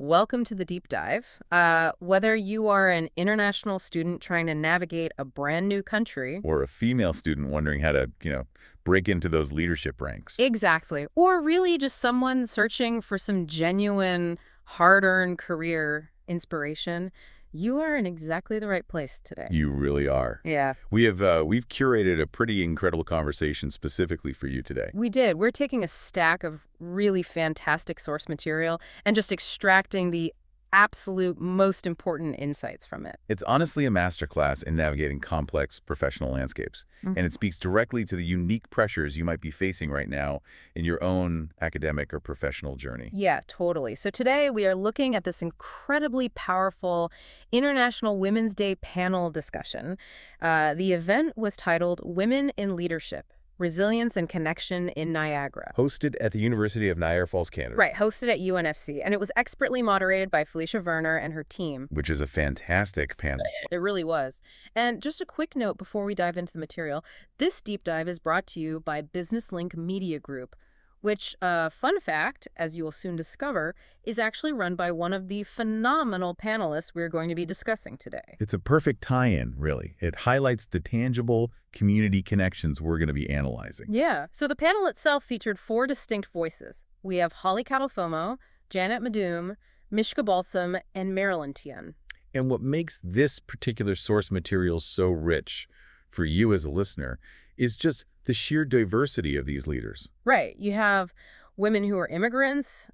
Welcome to the deep dive. Whether you are an international student trying to navigate a brand new country, Or a female student wondering how to, break into those leadership ranks. exactly, or really just someone searching for some genuine, hard-earned career inspiration, you are in exactly the right place today. You really are. Yeah, We've curated a pretty incredible conversation specifically for you today. we did. We're taking a stack of really fantastic source material and just extracting the absolute most important insights from it. It's honestly a masterclass in navigating complex professional landscapes, and it speaks directly to the unique pressures you might be facing right now in your own academic or professional journey. Yeah, totally. So today we are looking at this incredibly powerful International Women's Day panel discussion. The event was titled Women in Leadership, Resilience and Connection in Niagara. Hosted at the University of Niagara Falls, Canada. Right, hosted at UNFC. And it was expertly moderated by Felicia Werner and her team. Which is a fantastic panel. It really was. And just a quick note before we dive into the material, this deep dive is brought to you by Business Link Media Group, which, fun fact, as you will soon discover, is actually run by one of the phenomenal panelists we're going to be discussing today. It's a perfect tie-in, really. It highlights the tangible community connections we're going to be analyzing. Yeah, so the panel itself featured 4 distinct voices. We have Holly Catalfamo, Janet Madume, Mishka Balsom, and Marilyn Tian. And what makes this particular source material so rich for you as a listener is just the sheer diversity of these leaders. Right. You have women who are immigrants,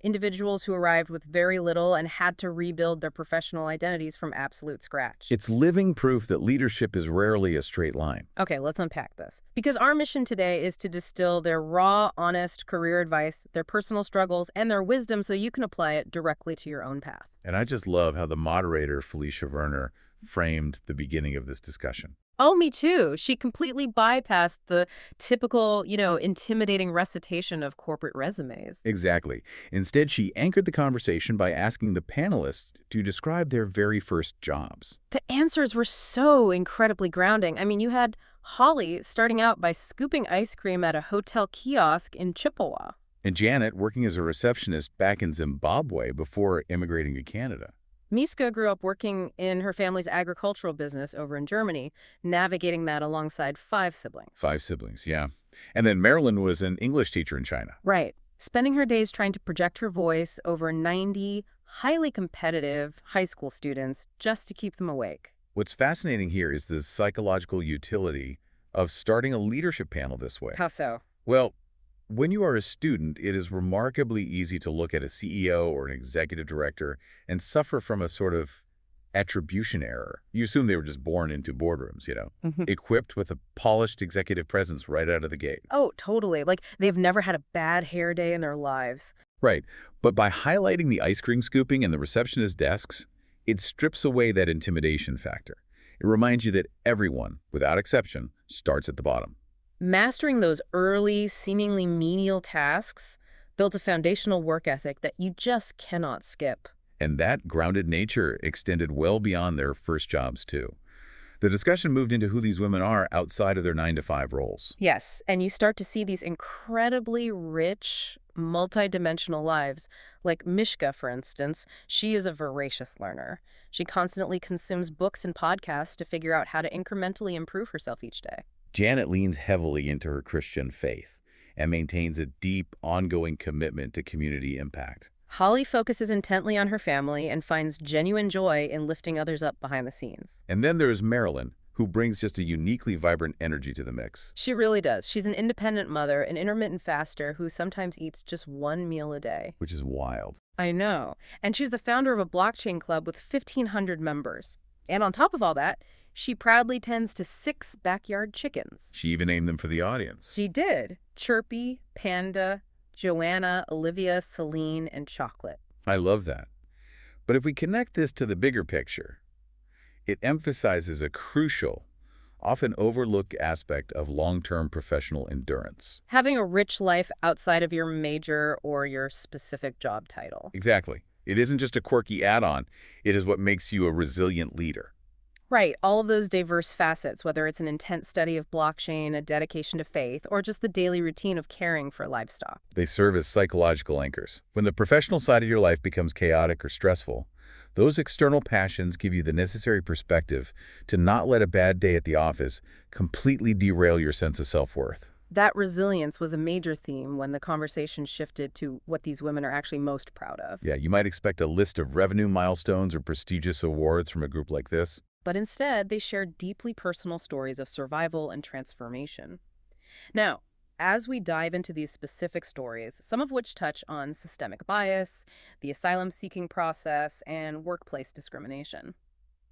individuals who arrived with very little and had to rebuild their professional identities from absolute scratch. It's living proof that leadership is rarely a straight line. Okay, let's unpack this. Because our mission today is to distill their raw, honest career advice, their personal struggles, and their wisdom so you can apply it directly to your own path. And I just love how the moderator, Felicia Werner, framed the beginning of this discussion. Oh, me too. She completely bypassed the typical, intimidating recitation of corporate resumes. Exactly. Instead, she anchored the conversation by asking the panelists to describe their very first jobs. The answers were so incredibly grounding. I mean, you had Holly starting out by scooping ice cream at a hotel kiosk in Chippewa. And Janet working as a receptionist back in Zimbabwe before immigrating to Canada. Mishka grew up working in her family's agricultural business over in Germany, navigating that alongside 5 siblings. 5 siblings, yeah. And then Marilyn was an English teacher in China. Right. Spending her days trying to project her voice over 90 highly competitive high school students just to keep them awake. What's fascinating here is the psychological utility of starting a leadership panel this way. How so? Well, when you are a student, it is remarkably easy to look at a CEO or an executive director and suffer from a sort of attribution error. You assume they were just born into boardrooms, equipped with a polished executive presence right out of the gate. Oh, totally. Like they've never had a bad hair day in their lives. Right. But by highlighting the ice cream scooping and the receptionist desks, it strips away that intimidation factor. It reminds you that everyone, without exception, starts at the bottom. Mastering those early, seemingly menial tasks built a foundational work ethic that you just cannot skip. And that grounded nature extended well beyond their first jobs, too. The discussion moved into who these women are outside of their 9-to-5 roles. Yes, and you start to see these incredibly rich, multidimensional lives. Like Mishka, for instance, she is a voracious learner. She constantly consumes books and podcasts to figure out how to incrementally improve herself each day. Janet leans heavily into her Christian faith and maintains a deep, ongoing commitment to community impact. Holly focuses intently on her family and finds genuine joy in lifting others up behind the scenes. And then there's Marilyn, who brings just a uniquely vibrant energy to the mix. She really does. She's an independent mother, an intermittent faster who sometimes eats just 1 meal a day. Which is wild. I know. And she's the founder of a blockchain club with 1,500 members. And on top of all that, she proudly tends to 6 backyard chickens. She even named them for the audience. She did. Chirpy, Panda, Joanna, Olivia, Celine, and Chocolate. I love that. But if we connect this to the bigger picture, it emphasizes a crucial, often overlooked aspect of long-term professional endurance. Having a rich life outside of your major or your specific job title. Exactly. It isn't just a quirky add-on. It is what makes you a resilient leader. Right, all of those diverse facets, whether it's an intense study of blockchain, a dedication to faith, or just the daily routine of caring for livestock. They serve as psychological anchors. When the professional side of your life becomes chaotic or stressful, those external passions give you the necessary perspective to not let a bad day at the office completely derail your sense of self-worth. That resilience was a major theme when the conversation shifted to what these women are actually most proud of. Yeah, you might expect a list of revenue milestones or prestigious awards from a group like this. But instead, they shared deeply personal stories of survival and transformation. Now, as we dive into these specific stories, some of which touch on systemic bias, the asylum-seeking process, and workplace discrimination.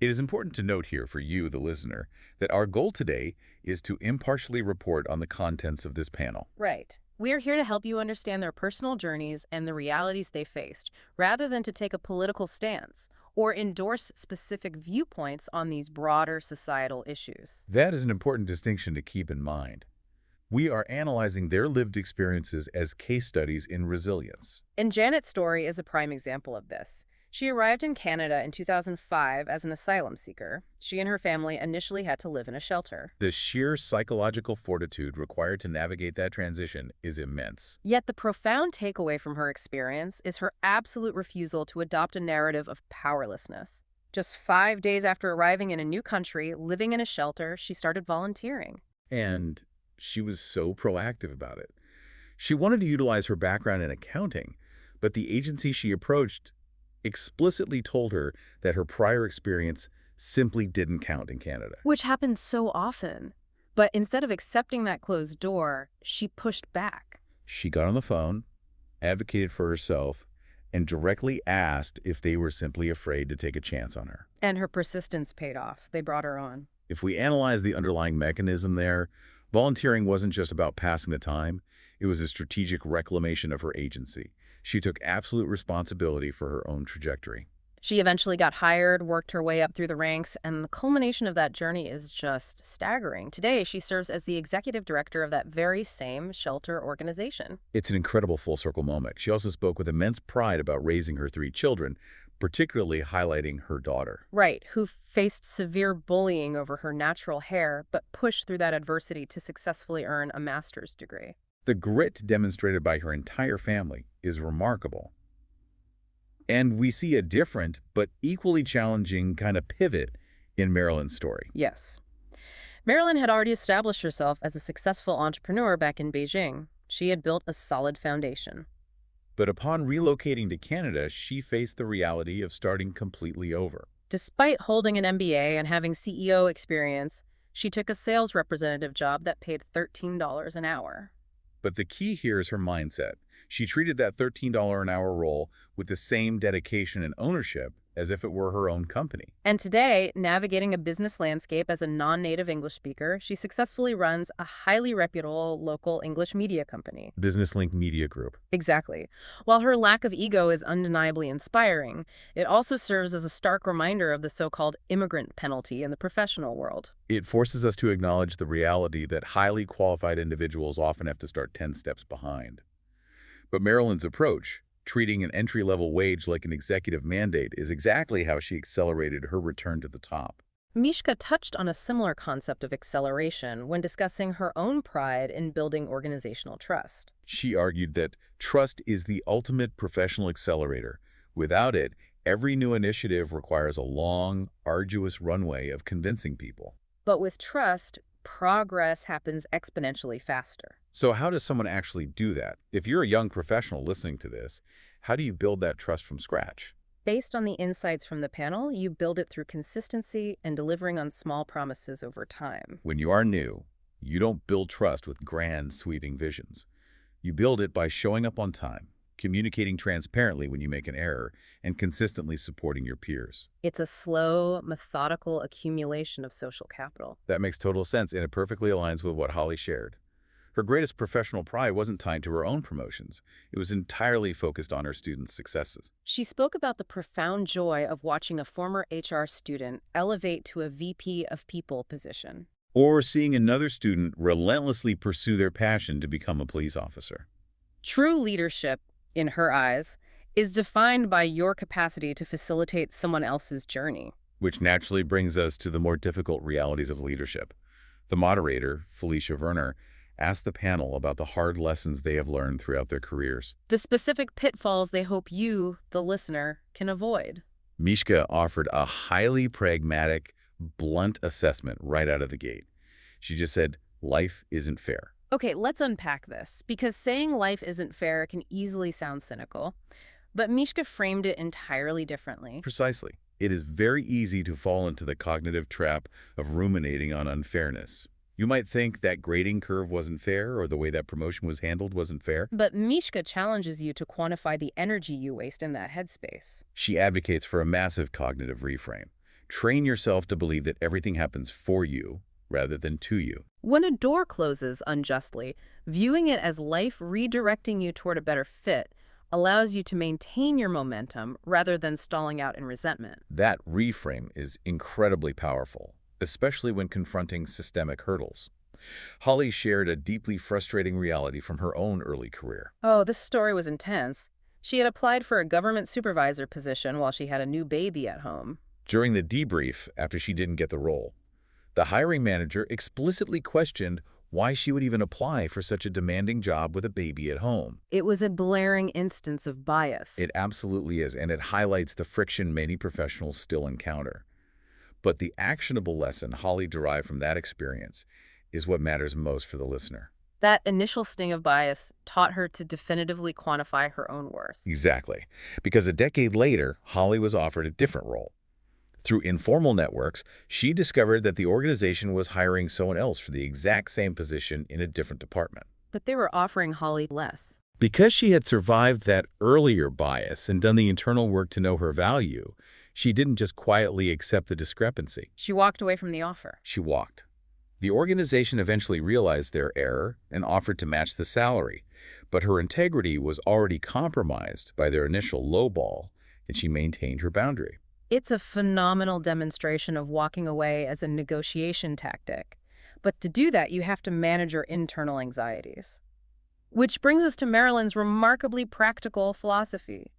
It is important to note here for you, the listener, that our goal today is to impartially report on the contents of this panel. Right. We are here to help you understand their personal journeys and the realities they faced, rather than to take a political stance or endorse specific viewpoints on these broader societal issues. That is an important distinction to keep in mind. We are analyzing their lived experiences as case studies in resilience. And Janet's story is a prime example of this. She arrived in Canada in 2005 as an asylum seeker. She and her family initially had to live in a shelter. The sheer psychological fortitude required to navigate that transition is immense. Yet the profound takeaway from her experience is her absolute refusal to adopt a narrative of powerlessness. Just 5 days after arriving in a new country, living in a shelter, she started volunteering. And she was so proactive about it. She wanted to utilize her background in accounting, but the agency she approached explicitly told her that her prior experience simply didn't count in Canada. Which happens so often. But instead of accepting that closed door, she pushed back. She got on the phone, advocated for herself, and directly asked if they were simply afraid to take a chance on her. And her persistence paid off. They brought her on. If we analyze the underlying mechanism there, volunteering wasn't just about passing the time, it was a strategic reclamation of her agency. She took absolute responsibility for her own trajectory. She eventually got hired, worked her way up through the ranks, and the culmination of that journey is just staggering. Today, she serves as the executive director of that very same shelter organization. It's an incredible full-circle moment. She also spoke with immense pride about raising her 3 children, particularly highlighting her daughter. Right, who faced severe bullying over her natural hair, but pushed through that adversity to successfully earn a master's degree. The grit demonstrated by her entire family is remarkable. And we see a different but equally challenging kind of pivot in Marilyn's story. Yes. Marilyn had already established herself as a successful entrepreneur back in Beijing. She had built a solid foundation. But upon relocating to Canada, she faced the reality of starting completely over. Despite holding an MBA and having CEO experience, she took a sales representative job that paid $13 an hour. But the key here is her mindset. She treated that $13 an hour role with the same dedication and ownership as if it were her own company. And today, navigating a business landscape as a non-native English speaker, she successfully runs a highly reputable local English media company. Business Link Media Group. Exactly. While her lack of ego is undeniably inspiring, it also serves as a stark reminder of the so-called immigrant penalty in the professional world. It forces us to acknowledge the reality that highly qualified individuals often have to start 10 steps behind. But Marilyn's approach, treating an entry-level wage like an executive mandate, is exactly how she accelerated her return to the top. Mishka touched on a similar concept of acceleration when discussing her own pride in building organizational trust. She argued that trust is the ultimate professional accelerator. Without it, every new initiative requires a long, arduous runway of convincing people. But with trust, progress happens exponentially faster. So how does someone actually do that? If you're a young professional listening to this, how do you build that trust from scratch? Based on the insights from the panel, you build it through consistency and delivering on small promises over time. When you are new, you don't build trust with grand, sweeping visions. You build it by showing up on time, communicating transparently when you make an error, and consistently supporting your peers. It's a slow, methodical accumulation of social capital. That makes total sense, and it perfectly aligns with what Holly shared. Her greatest professional pride wasn't tied to her own promotions. It was entirely focused on her students' successes. She spoke about the profound joy of watching a former HR student elevate to a VP of People position. Or seeing another student relentlessly pursue their passion to become a police officer. True leadership, in her eyes, is defined by your capacity to facilitate someone else's journey. Which naturally brings us to the more difficult realities of leadership. The moderator, Felicia Werner, asked the panel about the hard lessons they have learned throughout their careers. The specific pitfalls they hope you, the listener, can avoid. Mishka offered a highly pragmatic, blunt assessment right out of the gate. She just said, life isn't fair. Okay, let's unpack this, because saying life isn't fair can easily sound cynical, but Mishka framed it entirely differently. Precisely. It is very easy to fall into the cognitive trap of ruminating on unfairness. You might think that grading curve wasn't fair or the way that promotion was handled wasn't fair. But Mishka challenges you to quantify the energy you waste in that headspace. She advocates for a massive cognitive reframe. Train yourself to believe that everything happens for you rather than to you. When a door closes unjustly, viewing it as life redirecting you toward a better fit allows you to maintain your momentum rather than stalling out in resentment. That reframe is incredibly powerful, especially when confronting systemic hurdles. Holly shared a deeply frustrating reality from her own early career. Oh, this story was intense. She had applied for a government supervisor position while she had a new baby at home. During the debrief, after she didn't get the role, the hiring manager explicitly questioned why she would even apply for such a demanding job with a baby at home. It was a glaring instance of bias. It absolutely is, and it highlights the friction many professionals still encounter. But the actionable lesson Holly derived from that experience is what matters most for the listener. That initial sting of bias taught her to definitively quantify her own worth. Exactly. Because a decade later, Holly was offered a different role. Through informal networks, she discovered that the organization was hiring someone else for the exact same position in a different department. But they were offering Holly less. Because she had survived that earlier bias and done the internal work to know her value, she didn't just quietly accept the discrepancy. She walked away from the offer. She walked. The organization eventually realized their error and offered to match the salary, but her integrity was already compromised by their initial lowball, and she maintained her boundary. It's a phenomenal demonstration of walking away as a negotiation tactic. But to do that, you have to manage your internal anxieties. Which brings us to Marilyn's remarkably practical philosophy: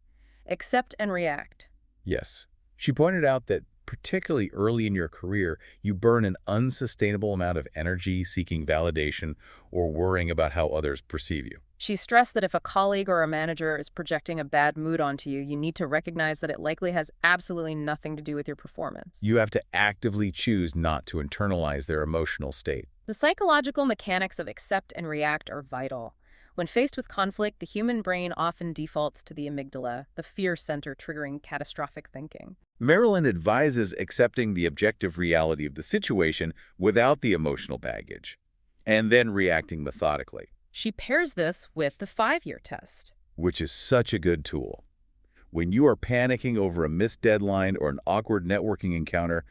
accept and react. Yes. She pointed out that particularly early in your career, you burn an unsustainable amount of energy seeking validation or worrying about how others perceive you. She stressed that if a colleague or a manager is projecting a bad mood onto you, you need to recognize that it likely has absolutely nothing to do with your performance. You have to actively choose not to internalize their emotional state. The psychological mechanics of accept and react are vital. When faced with conflict, the human brain often defaults to the amygdala, the fear center triggering catastrophic thinking. Marilyn advises accepting the objective reality of the situation without the emotional baggage, and then reacting methodically. She pairs this with the 5-year test, which is such a good tool. When you are panicking over a missed deadline or an awkward networking encounter,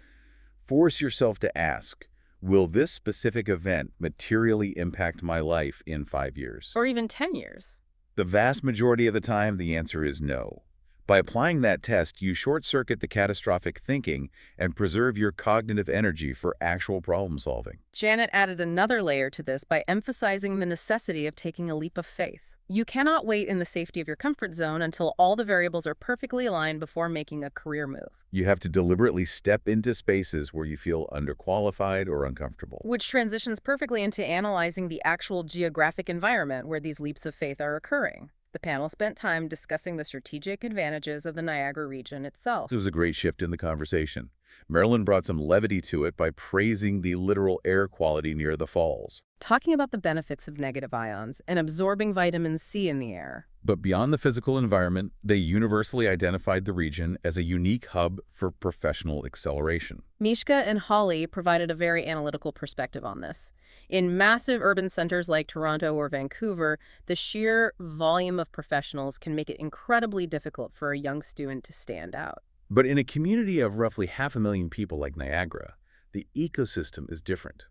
force yourself to ask, will this specific event materially impact my life in 5 years? or even 10 years. The vast majority of the time, the answer is no. By applying that test, you short-circuit the catastrophic thinking and preserve your cognitive energy for actual problem solving. Janet added another layer to this by emphasizing the necessity of taking a leap of faith. You cannot wait in the safety of your comfort zone until all the variables are perfectly aligned before making a career move. You have to deliberately step into spaces where you feel underqualified or uncomfortable. Which transitions perfectly into analyzing the actual geographic environment where these leaps of faith are occurring. The panel spent time discussing the strategic advantages of the Niagara region itself. It was a great shift in the conversation. Marilyn brought some levity to it by praising the literal air quality near the falls. Talking about the benefits of negative ions and absorbing vitamin C in the air. But beyond the physical environment, they universally identified the region as a unique hub for professional acceleration. Mishka and Holly provided a very analytical perspective on this. In massive urban centers like Toronto or Vancouver, the sheer volume of professionals can make it incredibly difficult for a young student to stand out. But in a community of roughly 500,000 people like Niagara, the ecosystem is different.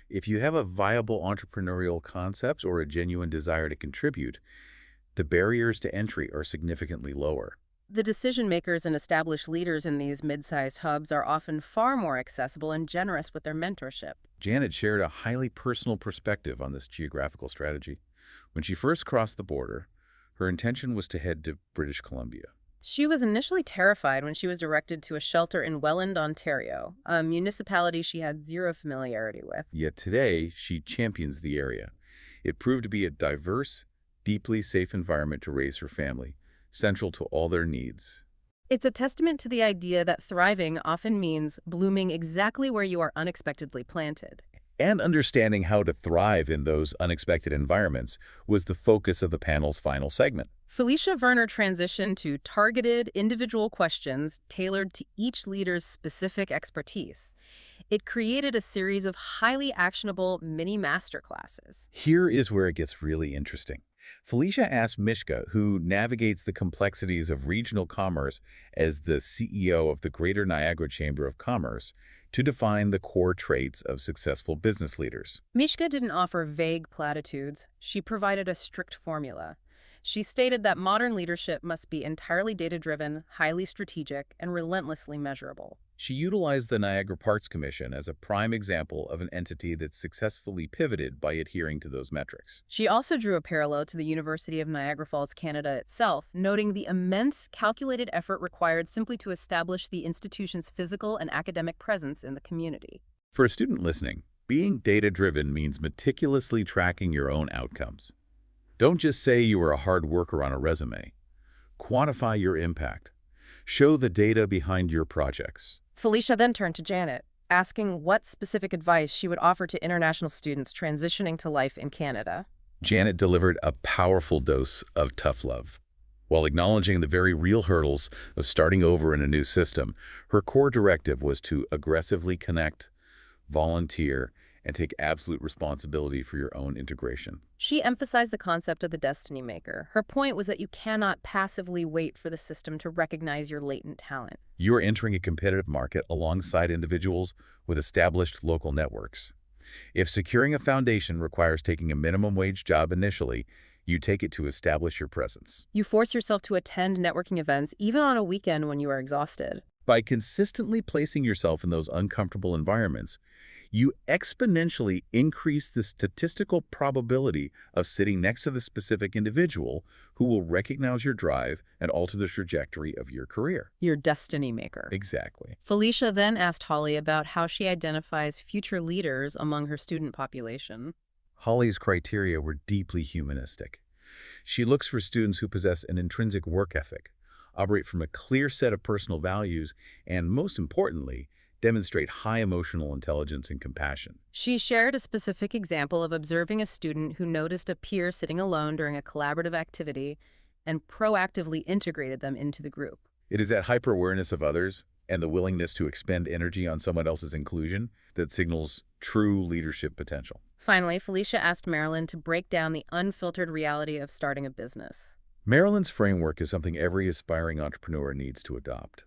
If you have a viable entrepreneurial concept or a genuine desire to contribute, the barriers to entry are significantly lower. The decision makers and established leaders in these mid-sized hubs are often far more accessible and generous with their mentorship. Janet shared a highly personal perspective on this geographical strategy. When she first crossed the border, her intention was to head to British Columbia. She was initially terrified when she was directed to a shelter in Welland, Ontario, a municipality she had zero familiarity with. Yet today, she champions the area. It proved to be a diverse, deeply safe environment to raise her family, central to all their needs. It's a testament to the idea that thriving often means blooming exactly where you are unexpectedly planted. And understanding how to thrive in those unexpected environments was the focus of the panel's final segment. Felicia Werner transitioned to targeted, individual questions tailored to each leader's specific expertise. It created a series of highly actionable mini masterclasses. Here is where it gets really interesting. Felicia asked Mishka, who navigates the complexities of regional commerce as the CEO of the Greater Niagara Chamber of Commerce, to define the core traits of successful business leaders. Mishka didn't offer vague platitudes. She provided a strict formula. She stated that modern leadership must be entirely data-driven, highly strategic, and relentlessly measurable. She utilized the Niagara Parks Commission as a prime example of an entity that successfully pivoted by adhering to those metrics. She also drew a parallel to the University of Niagara Falls, Canada itself, noting the immense calculated effort required simply to establish the institution's physical and academic presence in the community. For a student listening, being data-driven means meticulously tracking your own outcomes. Don't just say you are a hard worker on a resume. Quantify your impact. Show the data behind your projects. Felicia then turned to Janet, asking what specific advice she would offer to international students transitioning to life in Canada. Janet delivered a powerful dose of tough love. While acknowledging the very real hurdles of starting over in a new system, her core directive was to aggressively connect, volunteer, and take absolute responsibility for your own integration. She emphasized the concept of the destiny maker. Her point was that you cannot passively wait for the system to recognize your latent talent. You are entering a competitive market alongside individuals with established local networks. If securing a foundation requires taking a minimum wage job initially, you take it to establish your presence. You force yourself to attend networking events even on a weekend when you are exhausted. By consistently placing yourself in those uncomfortable environments, you exponentially increase the statistical probability of sitting next to the specific individual who will recognize your drive and alter the trajectory of your career. Your destiny maker. Exactly. Felicia then asked Holly about how she identifies future leaders among her student population. Holly's criteria were deeply humanistic. She looks for students who possess an intrinsic work ethic, operate from a clear set of personal values, and most importantly, demonstrate high emotional intelligence and compassion. She shared a specific example of observing a student who noticed a peer sitting alone during a collaborative activity and proactively integrated them into the group. It is that hyper-awareness of others and the willingness to expend energy on someone else's inclusion that signals true leadership potential. Finally, Felicia asked Marilyn to break down the unfiltered reality of starting a business. Marilyn's framework is something every aspiring entrepreneur needs to adopt.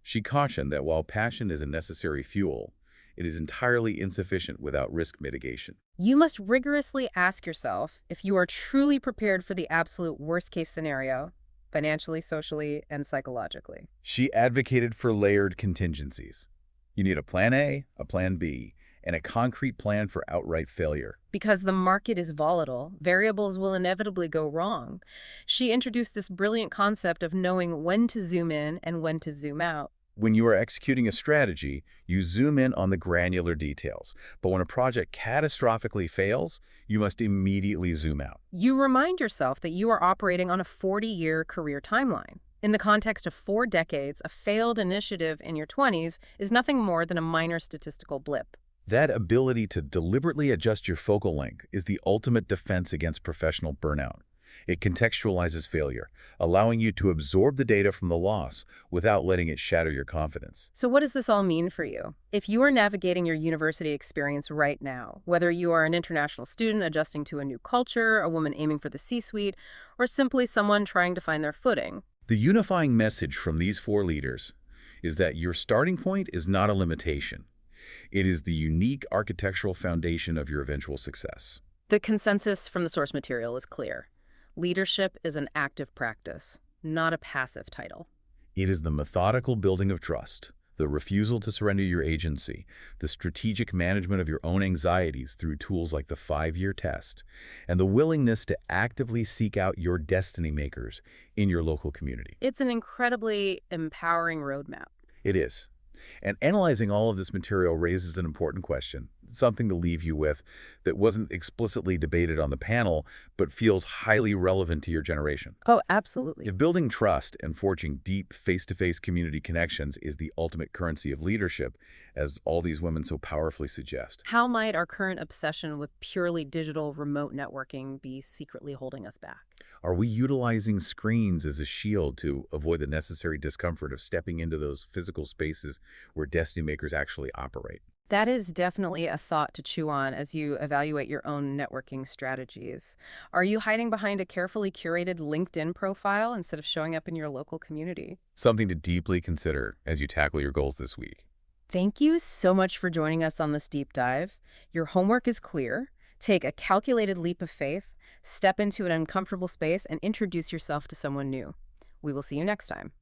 She cautioned that while passion is a necessary fuel, it is entirely insufficient without risk mitigation. You must rigorously ask yourself if you are truly prepared for the absolute worst-case scenario, financially, socially, and psychologically. She advocated for layered contingencies. You need a plan A, a plan B, and a concrete plan for outright failure. Because the market is volatile, variables will inevitably go wrong. She introduced this brilliant concept of knowing when to zoom in and when to zoom out. When you are executing a strategy, you zoom in on the granular details. But when a project catastrophically fails, you must immediately zoom out. You remind yourself that you are operating on a 40-year career timeline. In the context of 4 decades, a failed initiative in your 20s is nothing more than a minor statistical blip. That ability to deliberately adjust your focal length is the ultimate defense against professional burnout. It contextualizes failure, allowing you to absorb the data from the loss without letting it shatter your confidence. So what does this all mean for you? If you are navigating your university experience right now, whether you are an international student adjusting to a new culture, a woman aiming for the C-suite, or simply someone trying to find their footing, the unifying message from these 4 leaders is that your starting point is not a limitation. It is the unique architectural foundation of your eventual success. the consensus from the source material is clear. Leadership is an active practice, not a passive title. It is the methodical building of trust, the refusal to surrender your agency, the strategic management of your own anxieties through tools like the 5-year test, and the willingness to actively seek out your destiny makers in your local community. It's an incredibly empowering roadmap. It is. And analyzing all of this material raises an important question, something to leave you with that wasn't explicitly debated on the panel, but feels highly relevant to your generation. Oh, absolutely. If building trust and forging deep face-to-face community connections is the ultimate currency of leadership, as all these women so powerfully suggest, How might our current obsession with purely digital remote networking be secretly holding us back? are we utilizing screens as a shield to avoid the necessary discomfort of stepping into those physical spaces where destiny makers actually operate? That is definitely a thought to chew on as you evaluate your own networking strategies. Are you hiding behind a carefully curated LinkedIn profile instead of showing up in your local community? Something to deeply consider as you tackle your goals this week. Thank you so much for joining us on this deep dive. Your homework is clear. Take a calculated leap of faith, step into an uncomfortable space, and introduce yourself to someone new. We will see you next time.